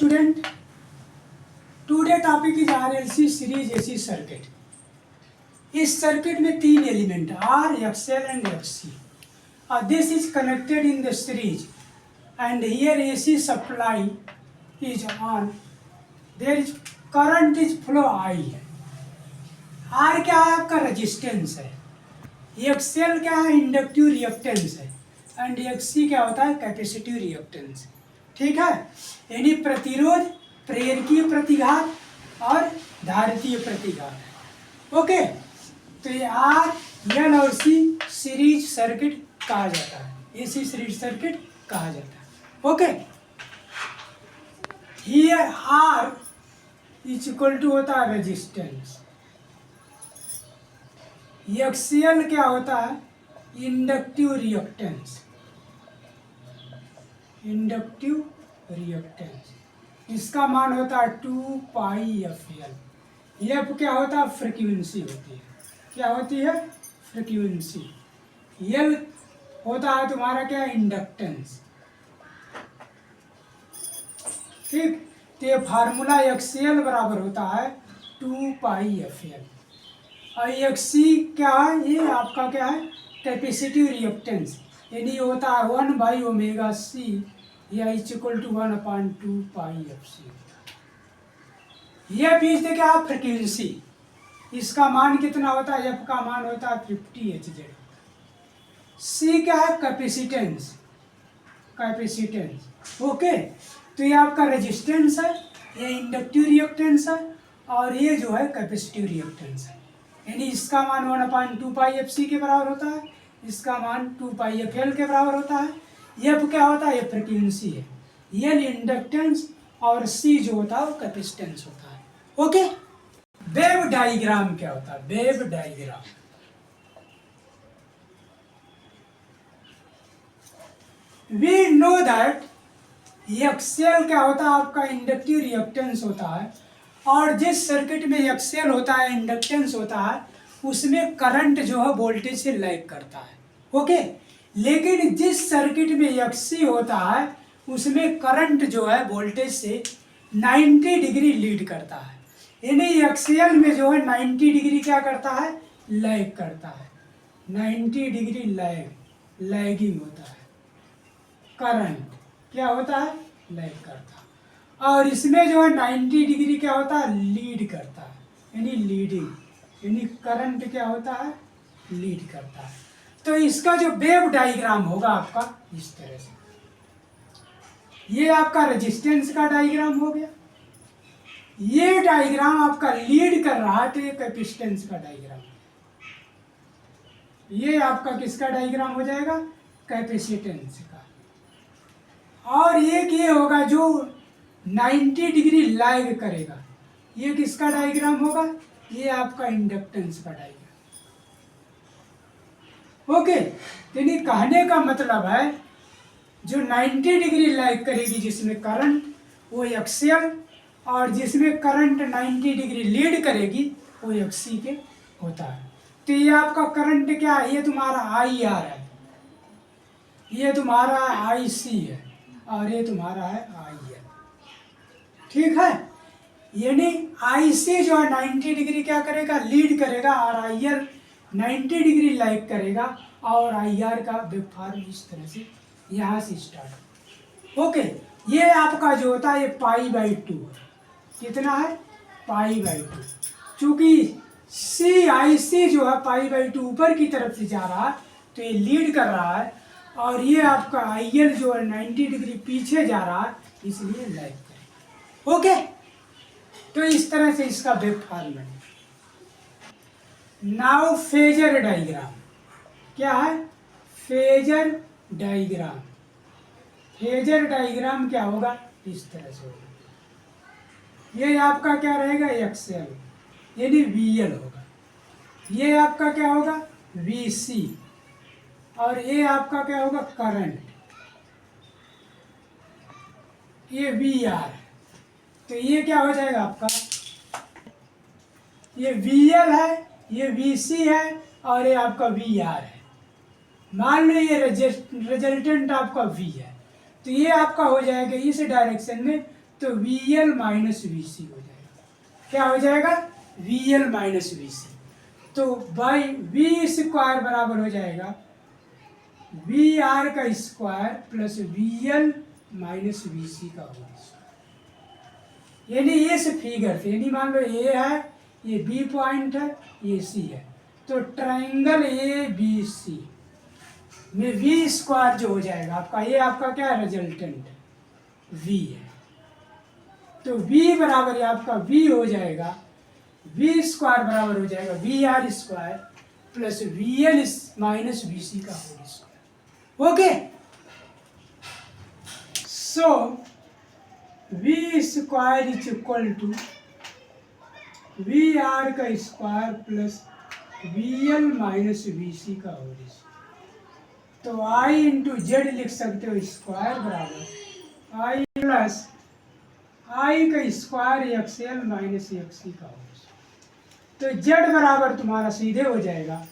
student, today topic is RLC series AC circuit. इस circuit में तीन element R, XL and XC. This is connected in the series and here AC supply is on. There is current is flow I है. R क्या है आपका resistance है, XL क्या है इंडक्टिव रिएक्टेंस है एंड XC क्या होता है कैपेसिटिव रिएक्टेंस. ठीक है, यानी प्रतिरोध, प्रेरकीय प्रतिघात और धारितीय प्रतिघात है. ओके, तो ये R, L और C सीरीज सर्किट कहा जाता है, AC सीरीज सर्किट कहा जाता है. Okay, here R is equal to होता है रेजिस्टेंस, XL क्या होता है इंडक्टिव रिएक्टेंस, इंडक्टिव रिएक्टेंस. इसका मान होता है 2 पाई FL. F क्या होता है फ्रीक्वेंसी होती है, क्या होती है फ्रीक्वेंसी. L होता है तुम्हारा क्या इंडक्टेंस. ठीक, तो ये फार्मूला XL बराबर होता है 2 पाई FL और XC क्या है, ये आपका क्या है कैपेसिटिव रिएक्टेंस, यानी होता है 1/ωc या इक्वल टू 1/2 पाई FC. ये बीच देखिए आप फ्रीक्वेंसी, इसका मान कितना होता है, F का मान होता है 50 Hz. C क्या है कैपेसिटेंस, कैपेसिटेंस. ओके, तो ये आपका रेजिस्टेंस है, ये इंडक्टिव रिएक्टेंस है और ये जो है कैपेसिटिव रिएक्टेंस है, यानी इसका मान 1/2 पाई FC के बराबर होता है, इसका मान 2 पाई FL के बराबर होता है. F क्या होता है, ये फ्रीक्वेंसी है, L इंडक्टेंस और C जो होता है वो कैपेसिटेंस होता है. ओके, वेव डायग्राम क्या होता है, wave diagram. We know that XL क्या होता है आपका इंडक्टिव रिएक्टेंस होता है और जिस सर्किट में XL होता है इंडक्टेंस होता है उसमें करंट जो है वोल्टेज से लैग करता है. ओके, लेकिन जिस सर्किट में XC होता है उसमें करंट जो है वोल्टेज से 90 डिग्री लीड करता है, यानी XL में जो है 90 डिग्री क्या करता है लैग करता है, 90 डिग्री लैगिंग होता है. करंट क्या होता है लैग करता है और इसमें जो है 90 डिग्री क्या होता है लीड करता है, यानी लीडिंग, यानी करंट क्या होता है लीड करता है. तो इसका जो वेव डायग्राम होगा आपका इस तरह से, ये आपका रेजिस्टेंस का डायग्राम हो गया, ये डायग्राम आपका लीड कर रहा है तो ये कैपेसिटेंस का डायग्राम, ये आपका किसका डायग्राम हो जाएगा कैपेसिटेंस का. और एक ये होगा जो 90 डिग्री लैग करेगा, ये किसका डायग्राम होगा, ये आपका इंडक्टेंस का डायग्राम. ओके, यानी कहने का मतलब है जो 90 डिग्री लैग करेगी जिसमें करंट वो XL और जिसमें करंट 90 डिग्री लीड करेगी वो XC के होता है. तो ये आपका करंट क्या है, ये तुम्हारा IR है, ये तुम्हारा IC है और ये तुम्हारा है IL. ठीक है, यानी IC जो है 90 डिग्री क्या करेगा लीड करेगा और IL 90 डिग्री लैग करेगा और IR का वेवफॉर्म इस तरह से यहाँ से स्टार्ट. ओके, ये आपका जो होता है ये π/2 है, कितना है π/2. चूंकि CIC जो है π/2 ऊपर की तरफ से जा रहा है तो ये लीड कर रहा है और ये आपका IL जो है 90 डिग्री पीछे जा रहा है इसलिए लैग करेगा. ओके, तो इस तरह से इसका वेवफॉर्म है. नाउ फेजर डायग्राम क्या है, फेजर डायग्राम. फेजर डायग्राम क्या होगा इस तरह से होगा, ये आपका क्या रहेगा XL यानी VL होगा, ये आपका क्या होगा VC और ये आपका क्या होगा करंट, ये VR. तो ये क्या हो जाएगा आपका, ये VL है, ये VC है और ये आपका VR है. मान लो ये रिजल्टेंट आपका V है तो ये आपका हो जाएगा इस डायरेक्शन में तो VL माइनस VC हो जाएगा। क्या हो जाएगा? VL minus VC। तो बाई V स्क्वायर बराबर हो जाएगा VR का square plus VL minus VC का होल स्क्वायर। यानी ये से फिगर थे, यानी मान लो ए है, ये B पॉइंट है, ये C है, तो ट्राइंगल ABC में V स्क्वायर जो हो जाएगा आपका, ये आपका क्या है? रिजल्टेंट V है। तो V बराबर आपका V हो जाएगा, V स्क्वायर बराबर हो जाएगा VR square plus VL minus VC का whole square. Okay, so V square is equal to VR का square plus VL minus VC का होल स्क्वायर। तो I इंटू जेड लिख सकते हो, स्क्वायर बराबर I प्लस I का स्क्वायर XL माइनस XC का होल स्क्वायर। तो जेड बराबर तुम्हारा सीधे हो जाएगा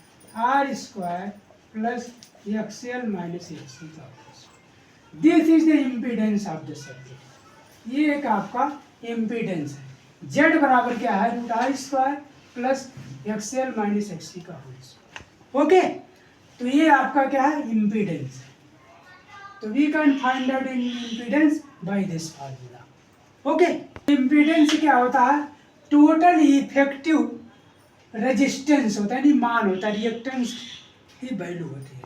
R square plus XL minus XC का whole square. This is the impedance of the circuit. ये एक आपका इम्पीडेंस है। जेड बराबर क्या है? Root R square plus XL minus XC का होल स्क्वायर। ओके, तो ये आपका क्या है? इम्पीडेंस है। तो we can find out impedance by this formula. Okay, impedance क्या होता है? टोटल इफेक्टिव रेजिस्टेंस होता है, नहीं मान होता है, रिएक्टेंस की वैल्यू होती है।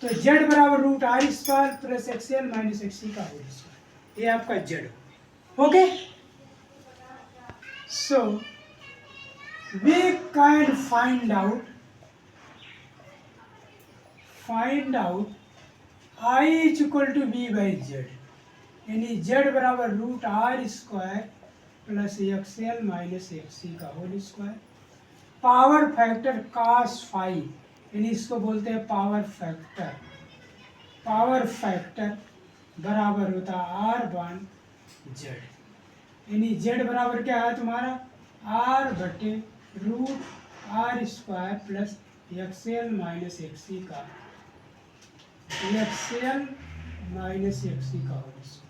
तो जेड बराबर root R square plus XL minus XC का होल स्क्वायर, ये आपका Z. Okay, so we can find out I is equal to V by Z, यानी जेड बराबर root R square plus XL minus XC का whole square. Power factor cos phi, यानी इसको बोलते हैं पावर फैक्टर। पावर फैक्टर बराबर होता है R/Z, यानी Z बराबर क्या है तुम्हारा? R बटे root R square plus XL minus XC का होल स्क्वायर।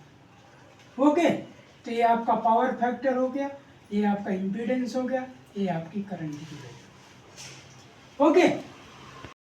ओके, तो ये आपका पावर फैक्टर हो गया, ये आपका इम्पीडेंस हो गया, ये आपकी करंट की वैल्यू। ओके,